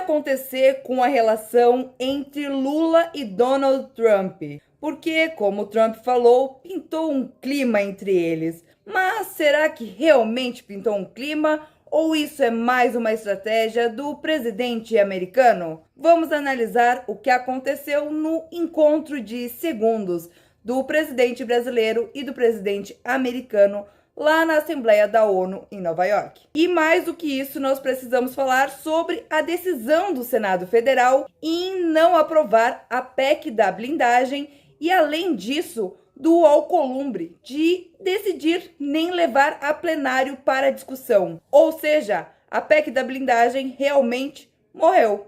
acontecer com a relação entre Lula e Donald Trump? Porque, como o Trump falou, pintou um clima entre eles. Mas será que realmente pintou um clima? Ou isso é mais uma estratégia do presidente americano? Vamos analisar o que aconteceu no encontro de segundos do presidente brasileiro e do presidente americano lá na Assembleia da ONU em Nova York. E mais do que isso, nós precisamos falar sobre a decisão do Senado Federal em não aprovar a PEC da blindagem e, além disso, do Alcolumbre de decidir nem levar a plenário para discussão. Ou seja, a PEC da blindagem realmente morreu.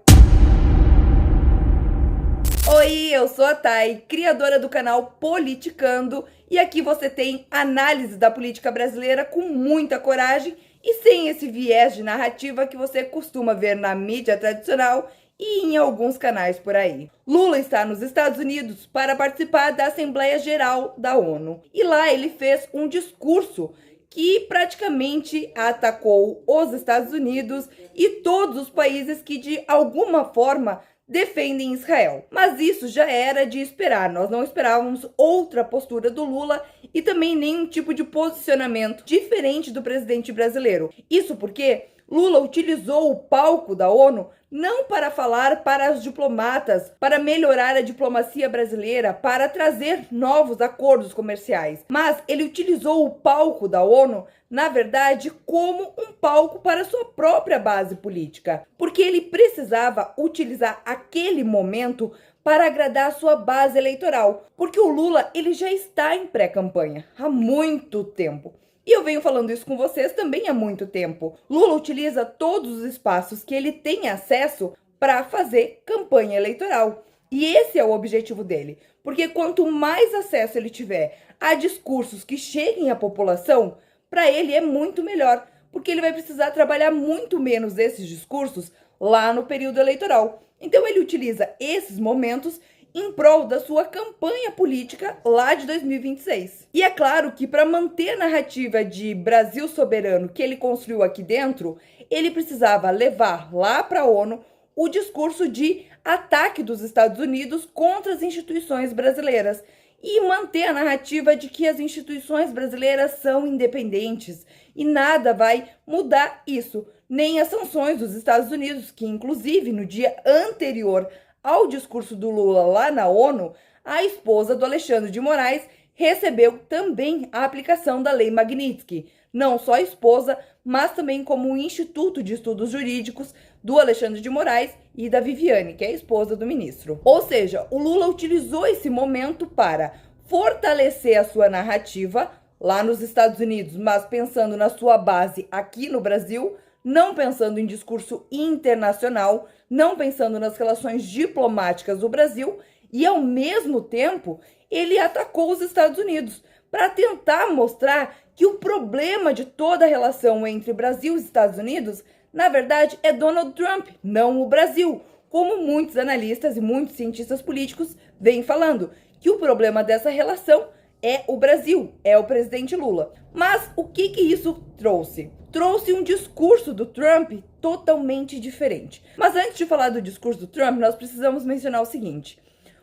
Oi, eu sou a Thay, criadora do canal Politicando, e aqui você tem análise da política brasileira com muita coragem e sem esse viés de narrativa que você costuma ver na mídia tradicional e em alguns canais por aí. Lula está nos Estados Unidos para participar da Assembleia Geral da ONU. E lá ele fez um discurso que praticamente atacou os Estados Unidos e todos os países que de alguma forma defendem Israel. Mas isso já era de esperar, nós não esperávamos outra postura do Lula e também nenhum tipo de posicionamento diferente do presidente brasileiro. Isso porque Lula utilizou o palco da ONU não para falar para os diplomatas, para melhorar a diplomacia brasileira, para trazer novos acordos comerciais, mas ele utilizou o palco da ONU, na verdade, como um palco para sua própria base política, porque ele precisava utilizar aquele momento para agradar a sua base eleitoral, porque o Lula ele já está em pré-campanha há muito tempo. E eu venho falando isso com vocês também há muito tempo. Lula utiliza todos os espaços que ele tem acesso para fazer campanha eleitoral. E esse é o objetivo dele. Porque quanto mais acesso ele tiver a discursos que cheguem à população, para ele é muito melhor. Porque ele vai precisar trabalhar muito menos desses discursos lá no período eleitoral. Então ele utiliza esses momentos em prol da sua campanha política lá de 2026. E é claro que para manter a narrativa de Brasil soberano que ele construiu aqui dentro, ele precisava levar lá para a ONU o discurso de ataque dos Estados Unidos contra as instituições brasileiras e manter a narrativa de que as instituições brasileiras são independentes e nada vai mudar isso, nem as sanções dos Estados Unidos, que inclusive no dia anterior ao discurso do Lula lá na ONU, a esposa do Alexandre de Moraes recebeu também a aplicação da Lei Magnitsky. Não só a esposa, mas também como o Instituto de Estudos Jurídicos do Alexandre de Moraes e da Viviane, que é a esposa do ministro. Ou seja, o Lula utilizou esse momento para fortalecer a sua narrativa lá nos Estados Unidos, mas pensando na sua base aqui no Brasil, não pensando em discurso internacional, não pensando nas relações diplomáticas do Brasil e, ao mesmo tempo, ele atacou os Estados Unidos para tentar mostrar que o problema de toda a relação entre Brasil e Estados Unidos, na verdade, é Donald Trump, não o Brasil, como muitos analistas e muitos cientistas políticos vêm falando, que o problema dessa relação é o Brasil, é o presidente Lula. Mas o que isso trouxe? Trouxe um discurso do Trump totalmente diferente. Mas antes de falar do discurso do Trump, nós precisamos mencionar o seguinte.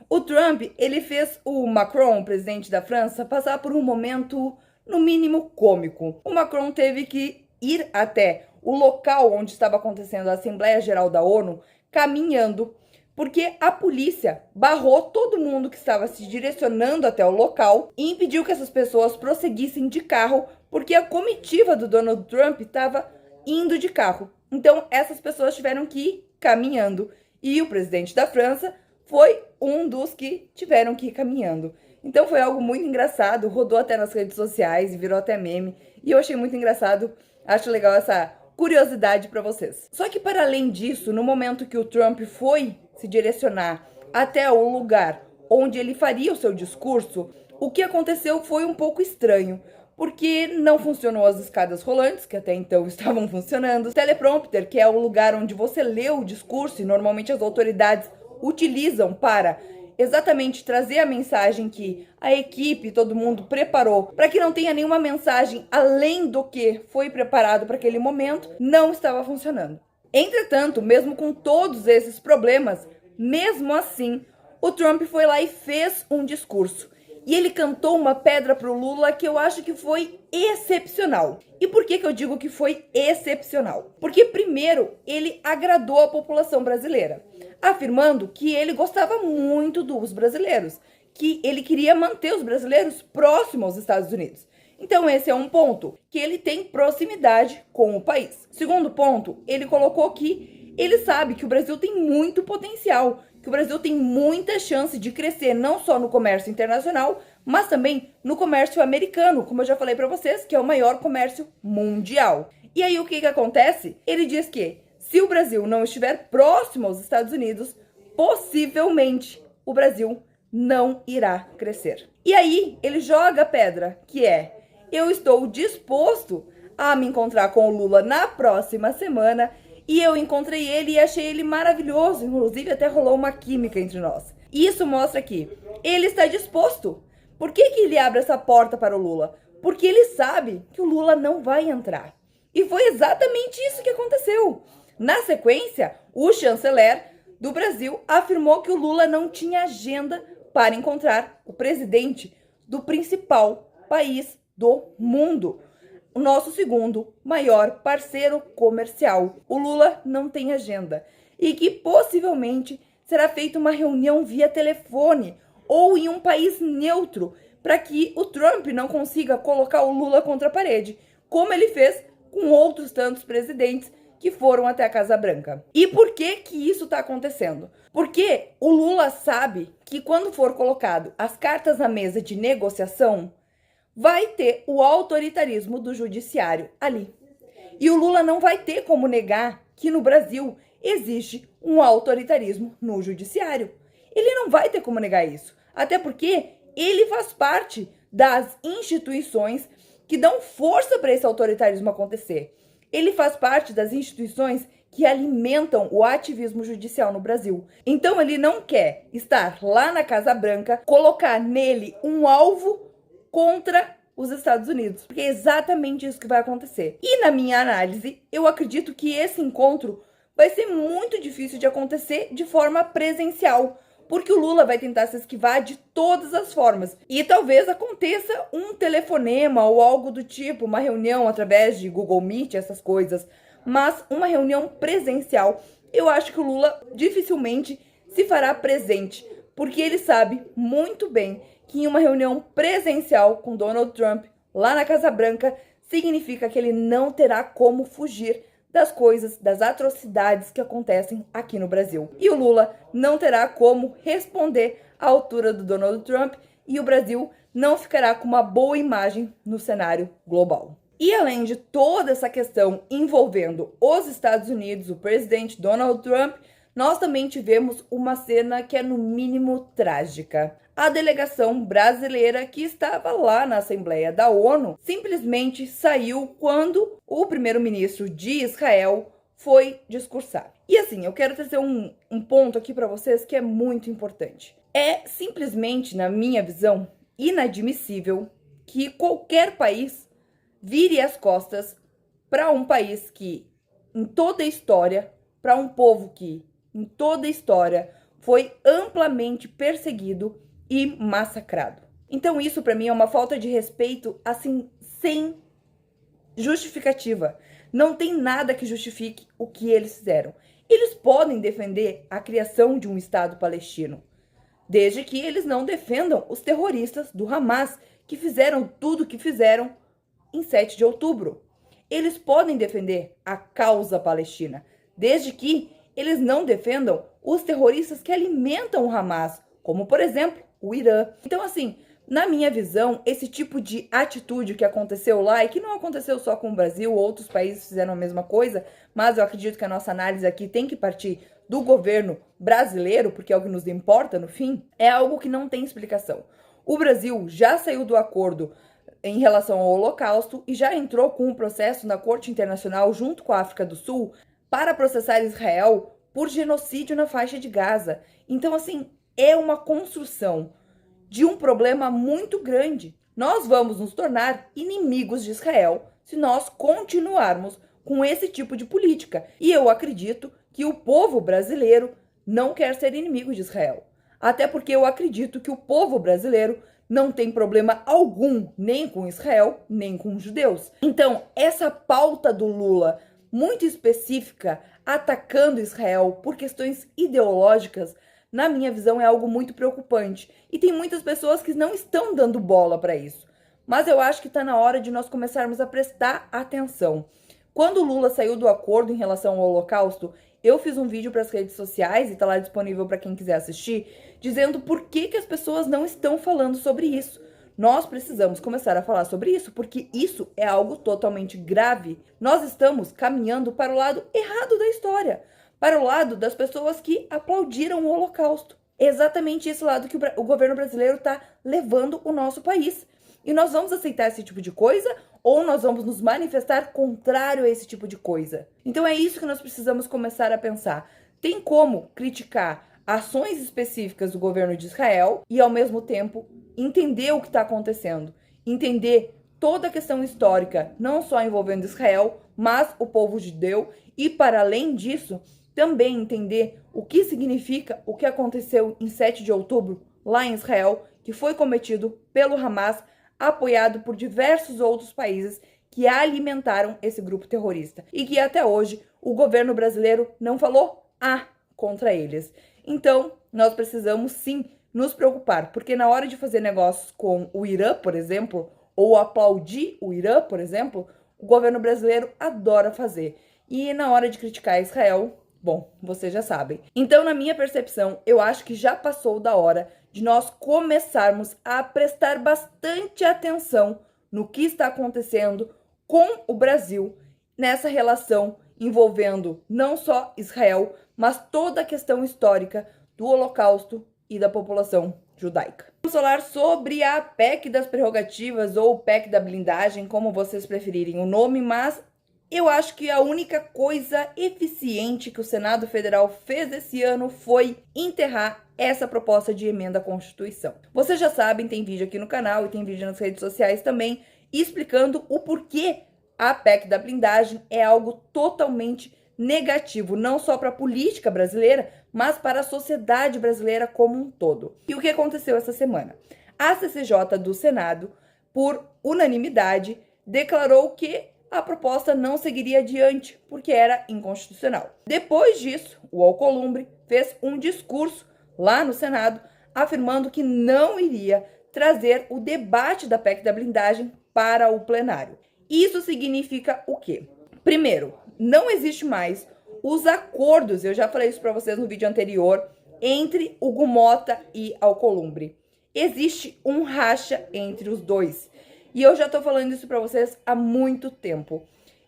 O Trump, ele fez o Macron, o presidente da França, passar por um momento, no mínimo, cômico. O Macron teve que ir até o local onde estava acontecendo a Assembleia Geral da ONU, caminhando, porque a polícia barrou todo mundo que estava se direcionando até o local e impediu que essas pessoas prosseguissem de carro, porque a comitiva do Donald Trump estava indo de carro. Então, essas pessoas tiveram que ir caminhando. E o presidente da França foi um dos que tiveram que ir caminhando. Então, foi algo muito engraçado, rodou até nas redes sociais e virou até meme. E eu achei muito engraçado, acho legal essa curiosidade para vocês. Só que, para além disso, no momento que o Trump foi se direcionar até o lugar onde ele faria o seu discurso, o que aconteceu foi um pouco estranho, porque não funcionou as escadas rolantes, que até então estavam funcionando, o teleprompter, que é o lugar onde você lê o discurso e normalmente as autoridades utilizam para exatamente trazer a mensagem que a equipe, todo mundo preparou, para que não tenha nenhuma mensagem além do que foi preparado para aquele momento, não estava funcionando. Entretanto, mesmo com todos esses problemas, mesmo assim, o Trump foi lá e fez um discurso. E ele cantou uma pedra pro Lula que eu acho que foi excepcional. E por que eu digo que foi excepcional? Porque, primeiro, ele agradou a população brasileira, afirmando que ele gostava muito dos brasileiros, que ele queria manter os brasileiros próximos aos Estados Unidos. Então esse é um ponto, que ele tem proximidade com o país. Segundo ponto, ele colocou que ele sabe que o Brasil tem muito potencial, que o Brasil tem muita chance de crescer não só no comércio internacional, mas também no comércio americano, como eu já falei para vocês, que é o maior comércio mundial. E aí o que acontece? Ele diz que se o Brasil não estiver próximo aos Estados Unidos, possivelmente o Brasil não irá crescer. E aí ele joga a pedra, que é: eu estou disposto a me encontrar com o Lula na próxima semana, e eu encontrei ele e achei ele maravilhoso, inclusive até rolou uma química entre nós. Isso mostra que ele está disposto. Por que ele abre essa porta para o Lula? Porque ele sabe que o Lula não vai entrar. E foi exatamente isso que aconteceu. Na sequência, o chanceler do Brasil afirmou que o Lula não tinha agenda para encontrar o presidente do principal país do mundo, o nosso segundo maior parceiro comercial. O Lula não tem agenda e que possivelmente será feita uma reunião via telefone ou em um país neutro para que o Trump não consiga colocar o Lula contra a parede, como ele fez com outros tantos presidentes que foram até a Casa Branca. E por que isso está acontecendo? Porque o Lula sabe que quando for colocado as cartas na mesa de negociação, vai ter o autoritarismo do judiciário ali. E o Lula não vai ter como negar que no Brasil existe um autoritarismo no judiciário. Ele não vai ter como negar isso. Até porque ele faz parte das instituições que dão força para esse autoritarismo acontecer. Ele faz parte das instituições que alimentam o ativismo judicial no Brasil. Então ele não quer estar lá na Casa Branca, colocar nele um alvo contra os Estados Unidos, porque é exatamente isso que vai acontecer. E na minha análise, eu acredito que esse encontro vai ser muito difícil de acontecer de forma presencial, porque o Lula vai tentar se esquivar de todas as formas. E talvez aconteça um telefonema ou algo do tipo, uma reunião através de Google Meet, essas coisas. Mas uma reunião presencial, eu acho que o Lula dificilmente se fará presente, porque ele sabe muito bem que em uma reunião presencial com Donald Trump lá na Casa Branca significa que ele não terá como fugir das coisas, das atrocidades que acontecem aqui no Brasil. E o Lula não terá como responder à altura do Donald Trump e o Brasil não ficará com uma boa imagem no cenário global. E além de toda essa questão envolvendo os Estados Unidos, o presidente Donald Trump, nós também tivemos uma cena que é no mínimo trágica. A delegação brasileira que estava lá na Assembleia da ONU simplesmente saiu quando o primeiro-ministro de Israel foi discursar. E assim, eu quero trazer um ponto aqui para vocês que é muito importante. É simplesmente, na minha visão, inadmissível que qualquer país vire as costas para um país que, em toda a história, para um povo que, em toda a história, foi amplamente perseguido e massacrado. Então isso para mim é uma falta de respeito, assim, sem justificativa. Não tem nada que justifique o que eles fizeram. Eles podem defender a criação de um Estado palestino, desde que eles não defendam os terroristas do Hamas, que fizeram tudo o que fizeram em 7 de outubro. Eles podem defender a causa palestina, desde que eles não defendam os terroristas que alimentam o Hamas, como, por exemplo, o Irã. Então, assim, na minha visão, esse tipo de atitude que aconteceu lá, e que não aconteceu só com o Brasil, outros países fizeram a mesma coisa, mas eu acredito que a nossa análise aqui tem que partir do governo brasileiro, porque é o que nos importa no fim, é algo que não tem explicação. O Brasil já saiu do acordo em relação ao Holocausto e já entrou com um processo na Corte Internacional junto com a África do Sul para processar Israel por genocídio na faixa de Gaza. Então, assim, é uma construção de um problema muito grande. Nós vamos nos tornar inimigos de Israel se nós continuarmos com esse tipo de política. E eu acredito que o povo brasileiro não quer ser inimigo de Israel. Até porque eu acredito que o povo brasileiro não tem problema algum nem com Israel, nem com os judeus. Então, essa pauta do Lula, muito específica, atacando Israel por questões ideológicas, na minha visão é algo muito preocupante. E tem muitas pessoas que não estão dando bola para isso. Mas eu acho que está na hora de nós começarmos a prestar atenção. Quando o Lula saiu do acordo em relação ao Holocausto, eu fiz um vídeo para as redes sociais e está lá disponível para quem quiser assistir, dizendo por que as pessoas não estão falando sobre isso. Nós precisamos começar a falar sobre isso, porque isso é algo totalmente grave. Nós estamos caminhando para o lado errado da história, para o lado das pessoas que aplaudiram o Holocausto. É exatamente esse lado que o governo brasileiro está levando o nosso país. E nós vamos aceitar esse tipo de coisa ou nós vamos nos manifestar contrário a esse tipo de coisa? Então é isso que nós precisamos começar a pensar. Tem como criticar ações específicas do governo de Israel e, ao mesmo tempo, entender o que está acontecendo, entender toda a questão histórica, não só envolvendo Israel, mas o povo judeu e, para além disso, também entender o que significa o que aconteceu em 7 de outubro, lá em Israel, que foi cometido pelo Hamas, apoiado por diversos outros países que alimentaram esse grupo terrorista e que até hoje o governo brasileiro não falou contra eles. Então, nós precisamos sim nos preocupar, porque na hora de fazer negócios com o Irã, por exemplo, ou aplaudir o Irã, por exemplo, o governo brasileiro adora fazer. E na hora de criticar Israel, bom, vocês já sabem. Então, na minha percepção, eu acho que já passou da hora de nós começarmos a prestar bastante atenção no que está acontecendo com o Brasil nessa relação envolvendo não só Israel, mas toda a questão histórica do Holocausto e da população judaica. Vamos falar sobre a PEC das prerrogativas ou PEC da blindagem, como vocês preferirem o nome, mas eu acho que a única coisa eficiente que o Senado Federal fez esse ano foi enterrar essa proposta de emenda à Constituição. Vocês já sabem, tem vídeo aqui no canal e tem vídeo nas redes sociais também, explicando o porquê a PEC da blindagem é algo totalmente negativo, não só para a política brasileira, mas para a sociedade brasileira como um todo. E o que aconteceu essa semana? A CCJ do Senado, por unanimidade, declarou que a proposta não seguiria adiante, porque era inconstitucional. Depois disso, o Alcolumbre fez um discurso lá no Senado, afirmando que não iria trazer o debate da PEC da blindagem para o plenário. Isso significa o quê? Primeiro, não existe mais os acordos, eu já falei isso para vocês no vídeo anterior, entre Hugo Mota e Alcolumbre. Existe um racha entre os dois. E eu já tô falando isso para vocês há muito tempo.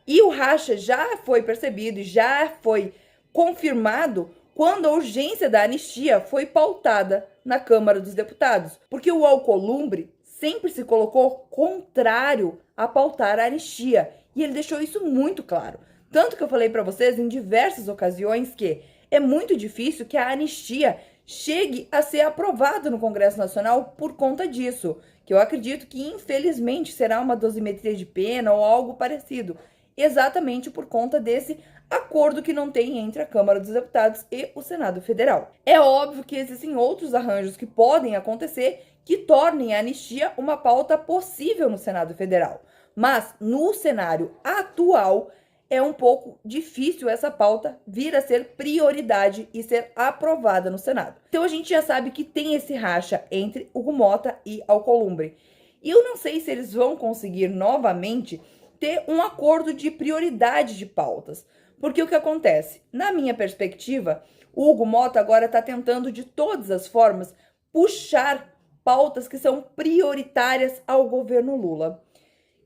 E o racha já foi percebido e já foi confirmado quando a urgência da anistia foi pautada na Câmara dos Deputados. Porque o Alcolumbre sempre se colocou contrário a pautar a anistia. E ele deixou isso muito claro. Tanto que eu falei para vocês em diversas ocasiões que é muito difícil que a anistia chegue a ser aprovada no Congresso Nacional por conta disso. Que eu acredito que, infelizmente, será uma dosimetria de pena ou algo parecido. Exatamente por conta desse acordo que não tem entre a Câmara dos Deputados e o Senado Federal. É óbvio que existem outros arranjos que podem acontecer que tornem a anistia uma pauta possível no Senado Federal. Mas, no cenário atual, é um pouco difícil essa pauta vir a ser prioridade e ser aprovada no Senado. Então a gente já sabe que tem esse racha entre Hugo Mota e Alcolumbre. E eu não sei se eles vão conseguir novamente ter um acordo de prioridade de pautas. Porque o que acontece? Na minha perspectiva, o Hugo Mota agora está tentando de todas as formas puxar pautas que são prioritárias ao governo Lula.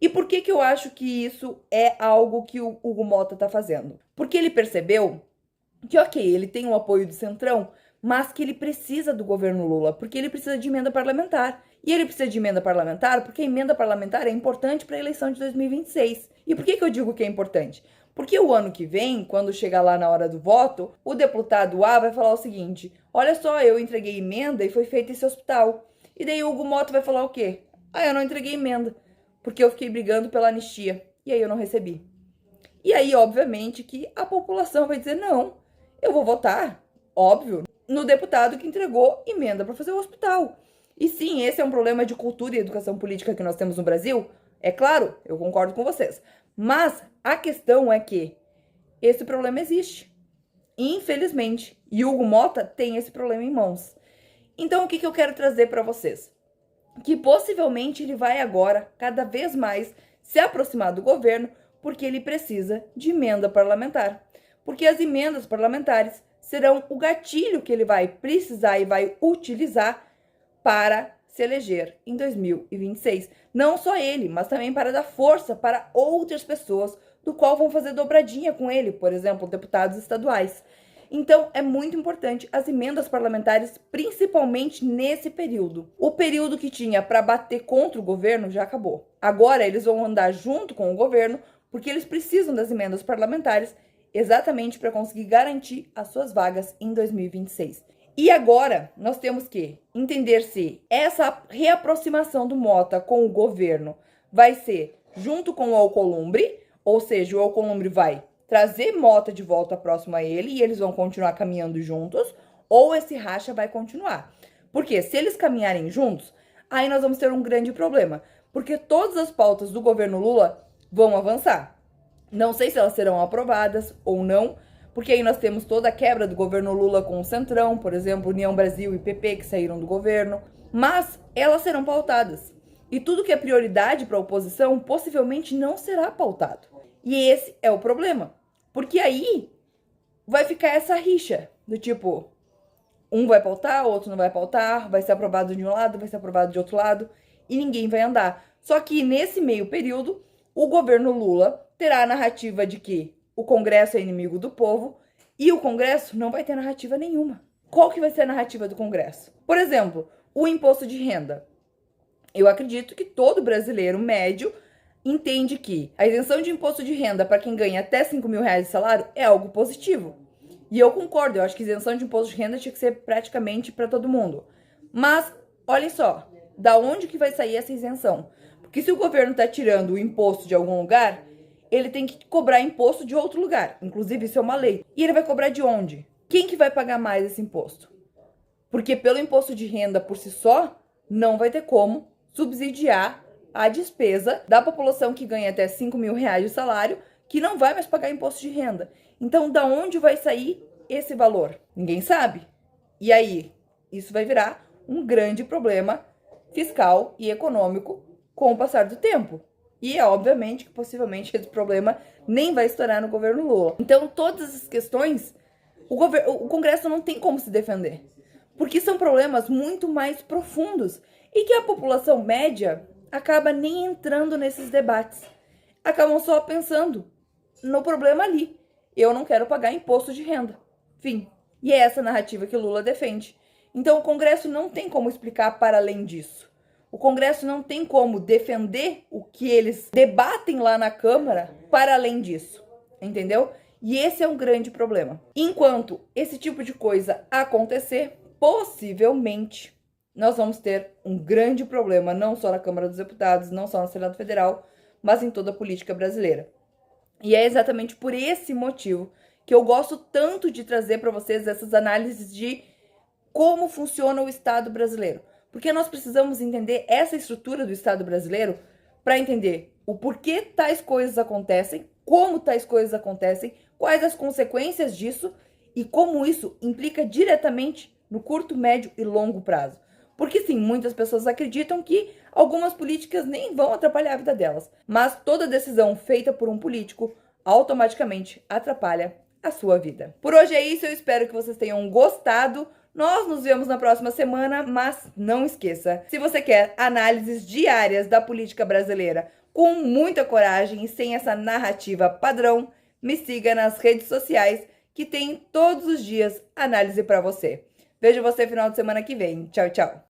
E por que eu acho que isso é algo que o Hugo Mota está fazendo? Porque ele percebeu que, ok, ele tem o apoio do Centrão, mas que ele precisa do governo Lula, porque ele precisa de emenda parlamentar. E ele precisa de emenda parlamentar porque a emenda parlamentar é importante para a eleição de 2026. E por que eu digo que é importante? Porque o ano que vem, quando chegar lá na hora do voto, o deputado A vai falar o seguinte: olha só, eu entreguei emenda e foi feito esse hospital. E daí o Hugo Mota vai falar o quê? Eu não entreguei emenda, porque eu fiquei brigando pela anistia, e aí eu não recebi. E aí, obviamente, que a população vai dizer, não, eu vou votar, óbvio, no deputado que entregou emenda para fazer o hospital. E sim, esse é um problema de cultura e educação política que nós temos no Brasil. É claro, eu concordo com vocês. Mas a questão é que esse problema existe. Infelizmente. E Hugo Mota tem esse problema em mãos. Então, o que eu quero trazer para vocês? Que possivelmente ele vai agora, cada vez mais, se aproximar do governo, porque ele precisa de emenda parlamentar. Porque as emendas parlamentares serão o gatilho que ele vai precisar e vai utilizar para se eleger em 2026. Não só ele, mas também para dar força para outras pessoas, do qual vão fazer dobradinha com ele, por exemplo, deputados estaduais. Então, é muito importante as emendas parlamentares, principalmente nesse período. O período que tinha para bater contra o governo já acabou. Agora, eles vão andar junto com o governo, porque eles precisam das emendas parlamentares exatamente para conseguir garantir as suas vagas em 2026. E agora, nós temos que entender se essa reaproximação do Mota com o governo vai ser junto com o Alcolumbre, ou seja, o Alcolumbre vai trazer Mota de volta próximo a ele e eles vão continuar caminhando juntos, ou esse racha vai continuar. Porque se eles caminharem juntos, aí nós vamos ter um grande problema, porque todas as pautas do governo Lula vão avançar. Não sei se elas serão aprovadas ou não, porque aí nós temos toda a quebra do governo Lula com o Centrão, por exemplo, União Brasil e PP que saíram do governo, mas elas serão pautadas. E tudo que é prioridade para a oposição possivelmente não será pautado. E esse é o problema. Porque aí vai ficar essa rixa do tipo, um vai pautar, outro não vai pautar, vai ser aprovado de um lado, vai ser aprovado de outro lado, e ninguém vai andar. Só que nesse meio período, o governo Lula terá a narrativa de que o Congresso é inimigo do povo e o Congresso não vai ter narrativa nenhuma. Qual que vai ser a narrativa do Congresso? Por exemplo, o imposto de renda. Eu acredito que todo brasileiro médio entende que a isenção de imposto de renda para quem ganha até 5 mil reais de salário é algo positivo. E eu concordo, eu acho que isenção de imposto de renda tinha que ser praticamente para todo mundo. Mas, olhem só, da onde que vai sair essa isenção? Porque se o governo está tirando o imposto de algum lugar, ele tem que cobrar imposto de outro lugar. Inclusive, isso é uma lei. E ele vai cobrar de onde? Quem que vai pagar mais esse imposto? Porque pelo imposto de renda por si só, não vai ter como subsidiar a despesa da população que ganha até 5 mil reais de salário, que não vai mais pagar imposto de renda. Então, da onde vai sair esse valor? Ninguém sabe. E aí, isso vai virar um grande problema fiscal e econômico com o passar do tempo. E é obviamente que possivelmente esse problema nem vai estourar no governo Lula. Então, todas essas questões, o Congresso não tem como se defender. Porque são problemas muito mais profundos e que a população média acaba nem entrando nesses debates. Acabam só pensando no problema ali. Eu não quero pagar imposto de renda. Fim. E é essa narrativa que Lula defende. Então o Congresso não tem como explicar para além disso. O Congresso não tem como defender o que eles debatem lá na Câmara para além disso. Entendeu? E esse é um grande problema. Enquanto esse tipo de coisa acontecer, possivelmente nós vamos ter um grande problema, não só na Câmara dos Deputados, não só no Senado Federal, mas em toda a política brasileira. E é exatamente por esse motivo que eu gosto tanto de trazer para vocês essas análises de como funciona o Estado brasileiro. Porque nós precisamos entender essa estrutura do Estado brasileiro para entender o porquê tais coisas acontecem, como tais coisas acontecem, quais as consequências disso e como isso implica diretamente no curto, médio e longo prazo. Porque sim, muitas pessoas acreditam que algumas políticas nem vão atrapalhar a vida delas, mas toda decisão feita por um político automaticamente atrapalha a sua vida. Por hoje é isso, eu espero que vocês tenham gostado. Nós nos vemos na próxima semana, mas não esqueça, se você quer análises diárias da política brasileira com muita coragem e sem essa narrativa padrão, me siga nas redes sociais que tem todos os dias análise para você. Vejo você final de semana que vem. Tchau, tchau.